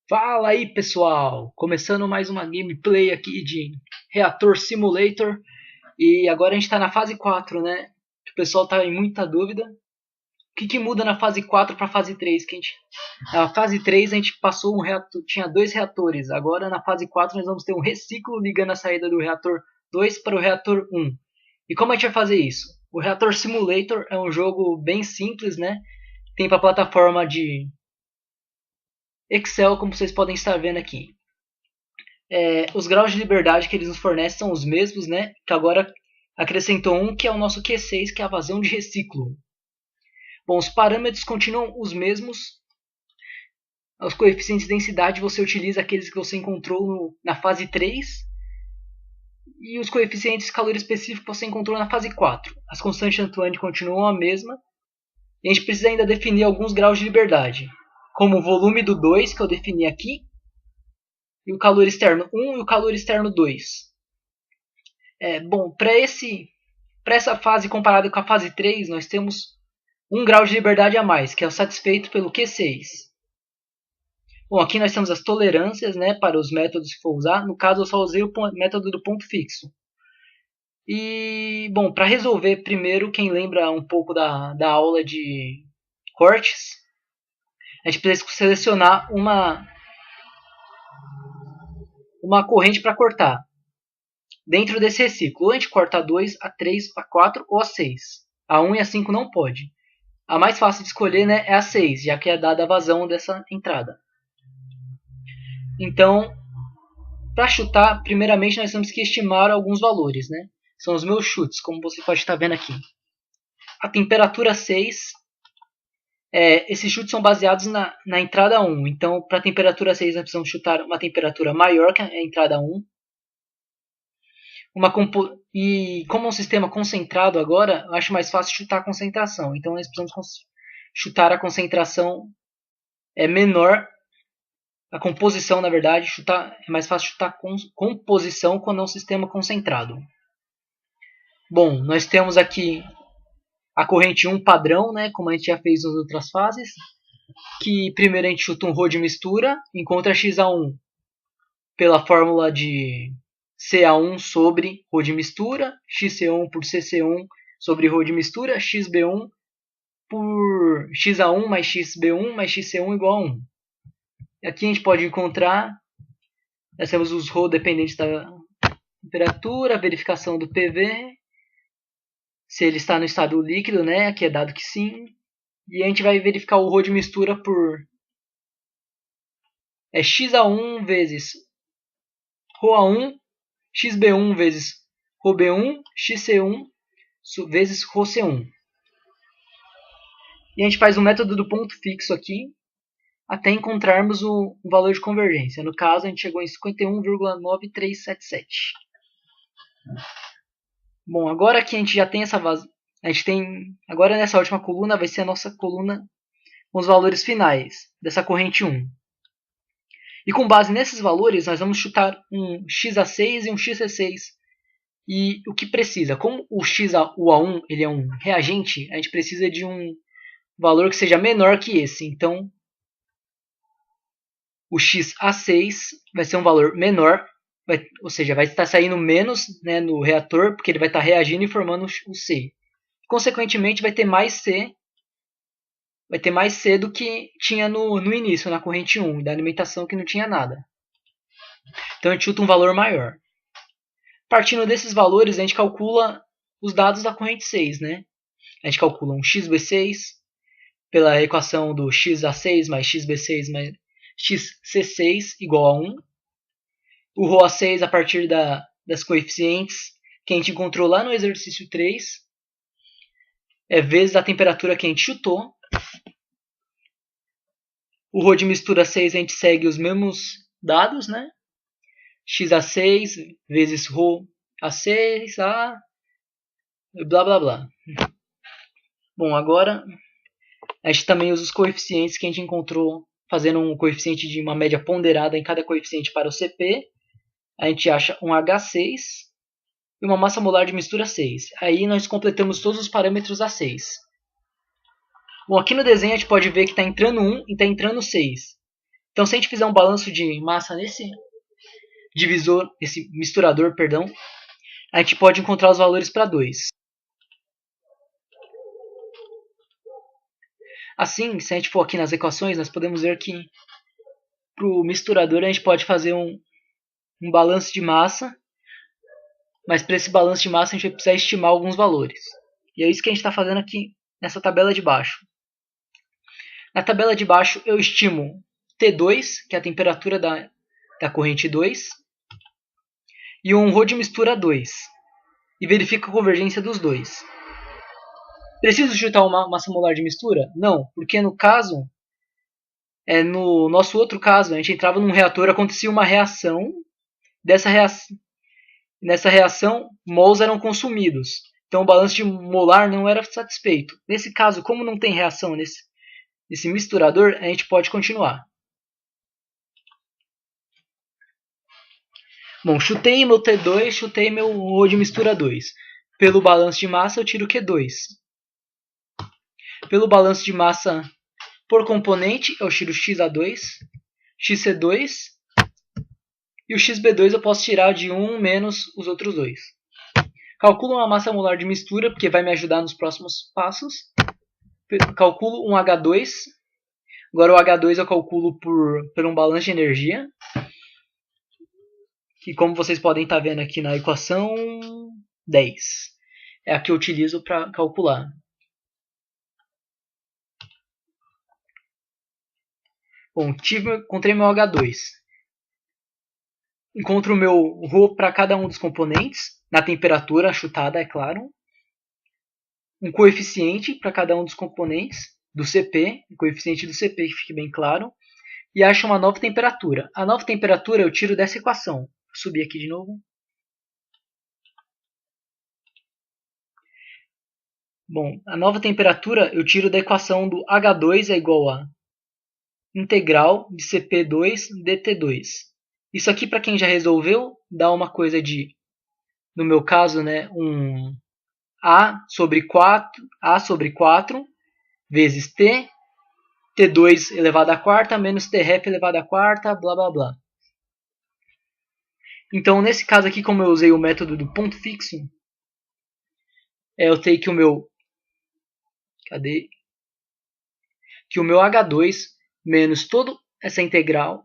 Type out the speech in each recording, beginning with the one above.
Fala aí pessoal, começando mais uma gameplay aqui de Reator Simulator e agora a gente está na fase 4, né? O pessoal está em muita dúvida. O que muda na fase 4 para a fase 3? Na fase 3 a gente passou um reator, tinha dois reatores, agora na fase 4 nós vamos ter um reciclo ligando a saída do reator 2 para o reator 1. E como a gente vai fazer isso? O Reator Simulator é um jogo bem simples, né? Tem para plataforma de Excel, como vocês podem estar vendo aqui. Os graus de liberdade que eles nos fornecem são os mesmos, né? Que agora acrescentou um que é o nosso Q6, que é a vazão de reciclo. Bom, os parâmetros continuam os mesmos. Os coeficientes de densidade você utiliza aqueles que você encontrou na fase 3. E os coeficientes de calor específico você encontrou na fase 4. As constantes de Antoine continuam a mesma. E a gente precisa ainda definir alguns graus de liberdade. Como o volume do 2, que eu defini aqui. E o calor externo 1 e o calor externo 2. Bom, para essa fase comparada com a fase 3, nós temos um grau de liberdade a mais, que é o satisfeito pelo Q6. Bom, aqui nós temos as tolerâncias, né, para os métodos que for usar. No caso, eu só usei o método do ponto fixo. E, bom, para resolver, primeiro, quem lembra um pouco da aula de cortes, a gente precisa selecionar uma corrente para cortar. Dentro desse reciclo, ou a gente corta a 2, a 3, a 4 ou a 6. A 1 e a 5 não pode. A mais fácil de escolher, né, é a 6, já que é dada a vazão dessa entrada. Então, para chutar, primeiramente nós temos que estimar alguns valores, né? São os meus chutes, como você pode estar vendo aqui. A temperatura 6, esses chutes são baseados na entrada 1. Então, para a temperatura 6, nós precisamos chutar uma temperatura maior que a entrada 1. E como é um sistema concentrado agora, eu acho mais fácil chutar a concentração. Então, nós precisamos chutar a concentração menor. A composição, na verdade, é mais fácil chutar composição quando é um sistema concentrado. Bom, nós temos aqui a corrente 1 padrão, né, como a gente já fez nas outras fases, que primeiro a gente chuta um ρ de mistura, encontra xa1 pela fórmula de Ca1 sobre ρ de mistura, xC1 por Cc1 sobre ρ de mistura, xB1 por xa1 mais xB1 mais xC1 igual a 1. Aqui a gente pode encontrar, nós temos os ρ dependentes da temperatura, a verificação do PV, se ele está no estado líquido, né? Aqui é dado que sim. E a gente vai verificar o ρ de mistura por xa1 vezes ρA1, xB1 vezes ρB1, xC1 vezes ρC1. E a gente faz o método do ponto fixo aqui, até encontrarmos o valor de convergência. No caso, a gente chegou em 51,9377. Bom, agora que a gente já tem essa vazão, a gente tem, agora nessa última coluna vai ser a nossa coluna com os valores finais dessa corrente 1. E com base nesses valores, nós vamos chutar um xa6 e um xc6. E o que precisa? Como o xa1 ele é um reagente, a gente precisa de um valor que seja menor que esse. Então, o xa6 vai ser um valor menor, ou seja, vai estar saindo menos, né, no reator, porque ele vai estar reagindo e formando o C. Consequentemente, vai ter mais C do que tinha no início, na corrente 1, da alimentação que não tinha nada. Então a gente chuta um valor maior. Partindo desses valores, a gente calcula os dados da corrente 6, né? A gente calcula um xB6 pela equação do xa6 mais xB6 mais xC6 igual a 1. O ρA6 a partir das coeficientes que a gente encontrou lá no exercício 3, vezes a temperatura que a gente chutou. O ρ de mistura 6 a gente segue os mesmos dados, né? xa6 vezes ρA6, blá blá blá. Bom, agora a gente também usa os coeficientes que a gente encontrou fazendo um coeficiente de uma média ponderada em cada coeficiente para o CP. A gente acha um H6 e uma massa molar de mistura 6. Aí nós completamos todos os parâmetros A6. Bom, aqui no desenho a gente pode ver que está entrando 1 e está entrando 6. Então, se a gente fizer um balanço de massa nesse divisor, esse misturador, perdão, a gente pode encontrar os valores para 2. Assim, se a gente for aqui nas equações, nós podemos ver que para o misturador a gente pode fazer um balanço de massa, mas para esse balanço de massa a gente vai precisar estimar alguns valores. E é isso que a gente está fazendo aqui nessa tabela de baixo. Na tabela de baixo eu estimo T2, que é a temperatura da corrente 2, e um Rho de mistura 2, e verifico a convergência dos dois. Preciso chutar uma massa molar de mistura? Não, porque no caso, no nosso outro caso, a gente entrava num reator, acontecia uma reação, nessa reação, mols eram consumidos. Então o balanço de molar não era satisfeito. Nesse caso, como não tem reação nesse misturador, a gente pode continuar. Bom, chutei meu T2, chutei meu Rho de mistura 2. Pelo balanço de massa, eu tiro Q2. Pelo balanço de massa por componente, eu tiro XA2, XC2, e o XB2 eu posso tirar de 1 menos os outros dois. Calculo uma massa molar de mistura, porque vai me ajudar nos próximos passos. Calculo um H2. Agora o H2 eu calculo por um balanço de energia, que como vocês podem estar vendo aqui na equação 10. É a que eu utilizo para calcular. Bom, encontrei meu H2. Encontro o meu Rho para cada um dos componentes, na temperatura chutada, é claro. Um coeficiente para cada um dos componentes do CP, o coeficiente do CP, que fique bem claro. E acho uma nova temperatura. A nova temperatura eu tiro dessa equação. Vou subir aqui de novo. Bom, a nova temperatura eu tiro da equação do H2 é igual a integral de CP2 dt2. Isso aqui, para quem já resolveu, dá uma coisa de, no meu caso, né, um A sobre 4 vezes T, T2 elevado à quarta, menos Tref elevado à quarta, blá blá blá. Então, nesse caso aqui, como eu usei o método do ponto fixo, eu tenho que o meu... Que o meu H2 menos toda essa integral.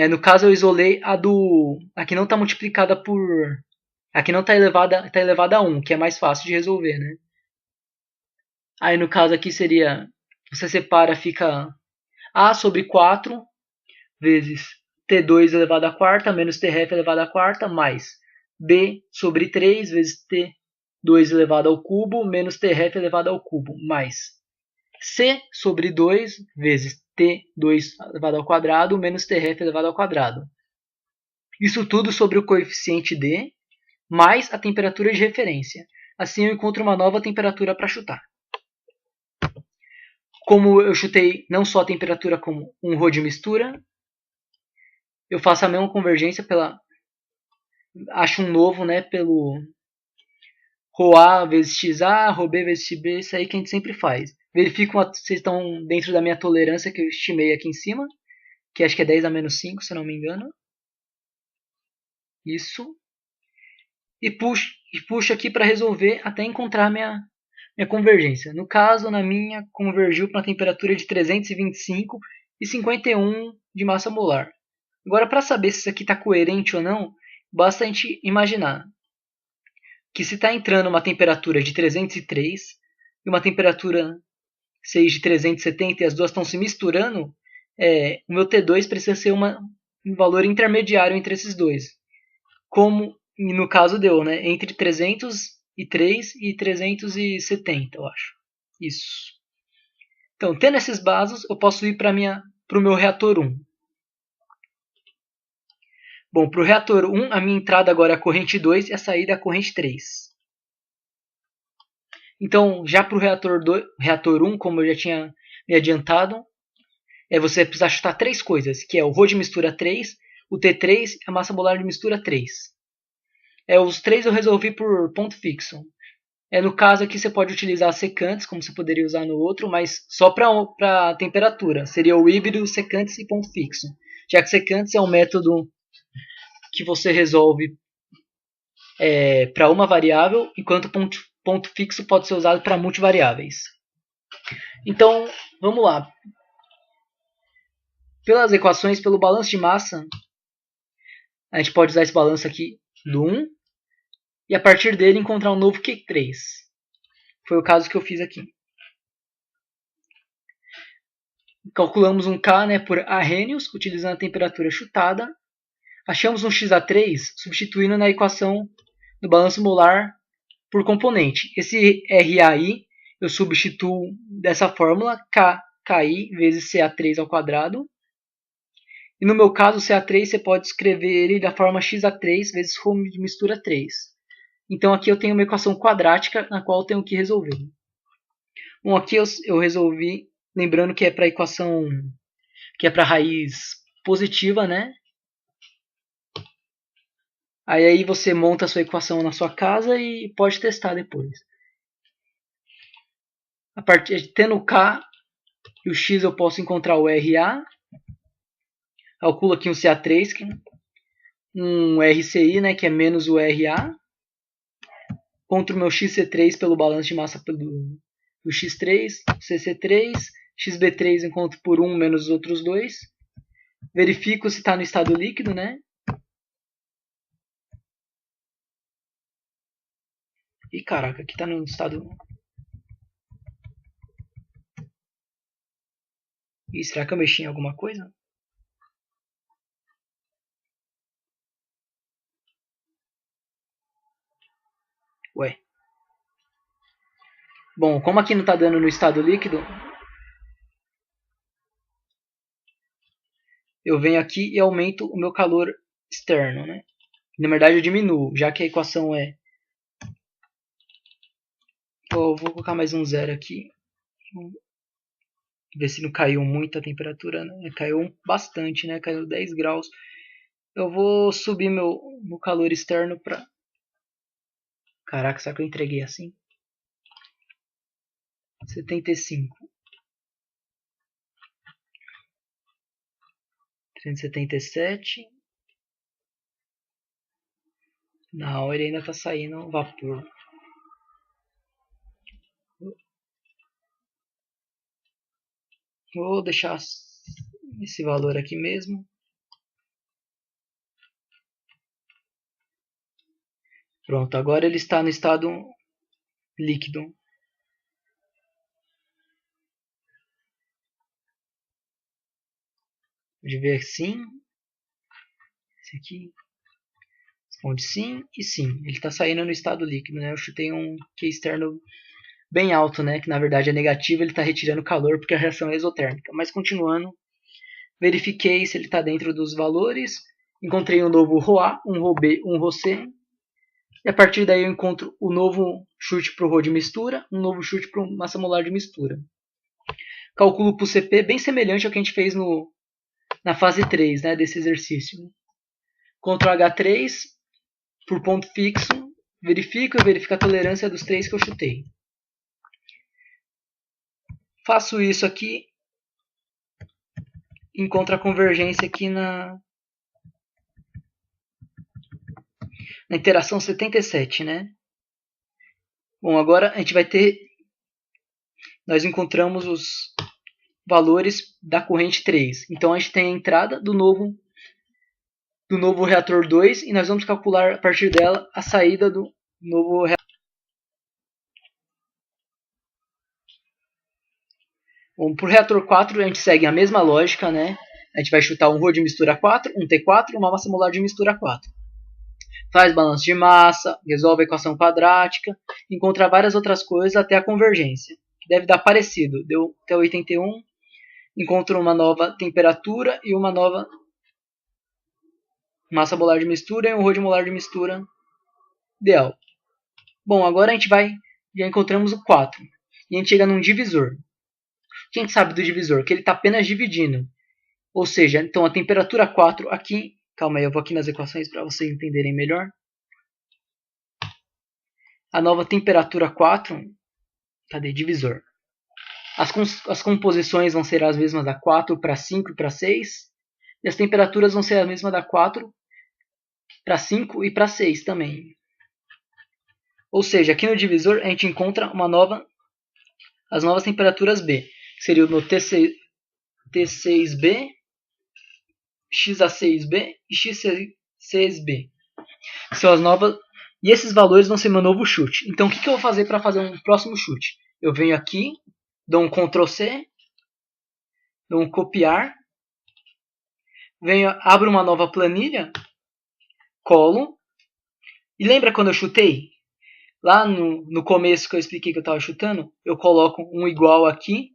No caso, eu isolei a do... Aqui não está multiplicada por... Aqui não está elevada a 1, que é mais fácil de resolver, né? Aí, no caso aqui seria... Você separa, fica A sobre 4 vezes T2 elevado à quarta menos Tref elevado à quarta mais B sobre 3 vezes T2 elevado ao cubo menos Tref elevado ao cubo mais C sobre 2 vezes T2 elevado ao quadrado menos Tref elevado ao quadrado. Isso tudo sobre o coeficiente D mais a temperatura de referência. Assim eu encontro uma nova temperatura para chutar. Como eu chutei não só a temperatura como um Rho de mistura, eu faço a mesma convergência acho um novo, né, pelo Rho A vezes XA, Rho B vezes XB, isso aí que a gente sempre faz. Verifico se vocês estão dentro da minha tolerância que eu estimei aqui em cima, que acho que é 10 a menos 5, se não me engano. Isso. E puxo aqui para resolver até encontrar minha convergência. No caso, na minha, convergiu para uma temperatura de 325 e 51 de massa molar. Agora, para saber se isso aqui está coerente ou não, basta a gente imaginar que se está entrando uma temperatura de 303 e uma temperatura 6 de 370 e as duas estão se misturando, o meu T2 precisa ser um valor intermediário entre esses dois. Como no caso deu, né? Entre 303 e 370, eu acho. Isso. Então, tendo esses bases, eu posso ir para o meu reator 1. Bom, para o reator 1, a minha entrada agora é a corrente 2 e a saída é a corrente 3. Então, já para o reator 1, como eu já tinha me adiantado, você precisa chutar 3 coisas, que é o Rho de mistura 3, o T3 e a massa molar de mistura 3. Os 3 eu resolvi por ponto fixo. No caso aqui você pode utilizar secantes, como você poderia usar no outro, mas só para temperatura. Seria o híbrido secantes e ponto fixo. Já que secantes é um método que você resolve para uma variável, enquanto ponto fixo pode ser usado para multivariáveis. Então, vamos lá. Pelas equações, pelo balanço de massa, a gente pode usar esse balanço aqui do 1 e a partir dele encontrar um novo Q3. Foi o caso que eu fiz aqui. Calculamos um K, né, por arrhenius, utilizando a temperatura chutada. Achamos um XA3 substituindo na equação do balanço molar por componente. Esse RAI eu substituo dessa fórmula, KI vezes CA3 ao quadrado. E no meu caso, o CA3 você pode escrever ele da forma XA3 vezes rho de mistura 3. Então aqui eu tenho uma equação quadrática na qual eu tenho que resolver. Bom, aqui eu resolvi, lembrando que é para equação, que é para raiz positiva, né? Aí você monta a sua equação na sua casa e pode testar depois. A partir de tendo o K e o X eu posso encontrar o RA. Calculo aqui um CA3, um RCI, né, que é menos o RA. Contra o meu XC3 pelo balanço de massa do X3, CC3, XB3 encontro por 1 menos os outros dois. Verifico se está no estado líquido, né? E caraca, aqui está no estado... Ih, será que eu mexi em alguma coisa? Ué. Bom, como aqui não está dando no estado líquido, eu venho aqui e aumento o meu calor externo, né? Na verdade eu diminuo, já que a equação é... Eu vou colocar mais um zero aqui. Ver se não caiu muito a temperatura, né? Caiu bastante, né? Caiu 10 graus. Eu vou subir meu calor externo para... Caraca, será que eu entreguei assim? 75. 377. Não, ele ainda tá saindo vapor. Vou deixar esse valor aqui mesmo. Pronto, agora ele está no estado líquido. Pode ver sim. Esse aqui responde sim e sim. Ele está saindo no estado líquido, né? Eu chutei um Q externo bem alto, né? Que na verdade é negativo, ele está retirando calor porque a reação é exotérmica. Mas continuando, verifiquei se ele está dentro dos valores. Encontrei um novo ρA, um ρB, um ρC. E a partir daí eu encontro o novo chute para o ρ de mistura, um novo chute para massa molar de mistura. Calculo para o CP bem semelhante ao que a gente fez na fase 3, né, desse exercício. Ctrl H3 por ponto fixo, verifico a tolerância dos 3 que eu chutei. Faço isso aqui, encontro a convergência aqui na interação 77, né? Bom, agora a gente vai ter... Nós encontramos os valores da corrente 3. Então a gente tem a entrada do novo reator 2 e nós vamos calcular a partir dela a saída do novo reator. Bom, para o reator 4 a gente segue a mesma lógica, né? A gente vai chutar um ρ de mistura 4, um T4 e uma massa molar de mistura 4. Faz balanço de massa, resolve a equação quadrática, encontra várias outras coisas até a convergência, que deve dar parecido. Deu até 81, encontra uma nova temperatura e uma nova massa molar de mistura e um ρ de molar de mistura ideal. Bom, agora a gente já encontramos o 4 e a gente chega num divisor. O que a gente sabe do divisor? Que ele está apenas dividindo. Ou seja, então a temperatura 4 aqui... Calma aí, eu vou aqui nas equações para vocês entenderem melhor. a nova temperatura 4. Cadê? Divisor. As composições vão ser as mesmas da 4 para 5 e para 6. E as temperaturas vão ser as mesmas da 4 para 5 e para 6 também. Ou seja, aqui no divisor a gente encontra as novas temperaturas B. Que seria no T6B, XA6B e X6B. São as novas. E esses valores vão ser meu novo chute. Então o que eu vou fazer para fazer um próximo chute? Eu venho aqui, dou um Ctrl C, dou um copiar, abro uma nova planilha, colo. E lembra quando eu chutei? Lá no começo que eu expliquei que eu estava chutando, eu coloco um igual aqui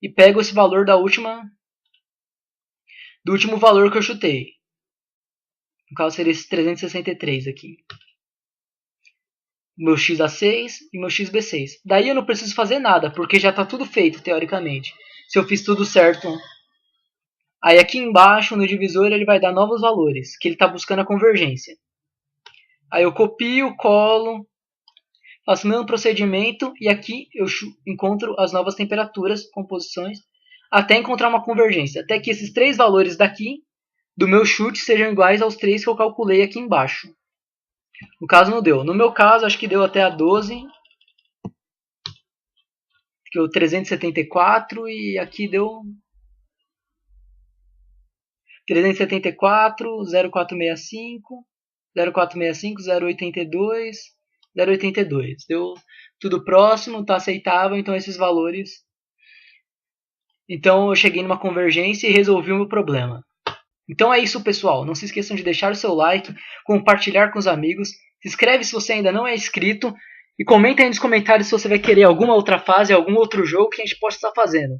e pego esse valor do último valor que eu chutei. No caso seria esse 363 aqui. Meu XA6 e meu XB6. Daí eu não preciso fazer nada, porque já está tudo feito, teoricamente. Se eu fiz tudo certo. Aí aqui embaixo, no divisor, ele vai dar novos valores, que ele está buscando a convergência. Aí eu copio, colo, faço o mesmo procedimento, e aqui eu encontro as novas temperaturas, composições, até encontrar uma convergência. Até que esses 3 valores daqui, do meu chute, sejam iguais aos 3 que eu calculei aqui embaixo. No caso não deu. No meu caso, acho que deu até a 12. Que deu 374 e aqui deu 374, 0465, 0465, 082, 082. Deu tudo próximo, está aceitável, então esses valores. Então eu cheguei numa convergência e resolvi o meu problema. Então é isso, pessoal. Não se esqueçam de deixar o seu like, compartilhar com os amigos, se inscreve se você ainda não é inscrito e comenta aí nos comentários se você vai querer alguma outra fase, algum outro jogo que a gente possa estar fazendo.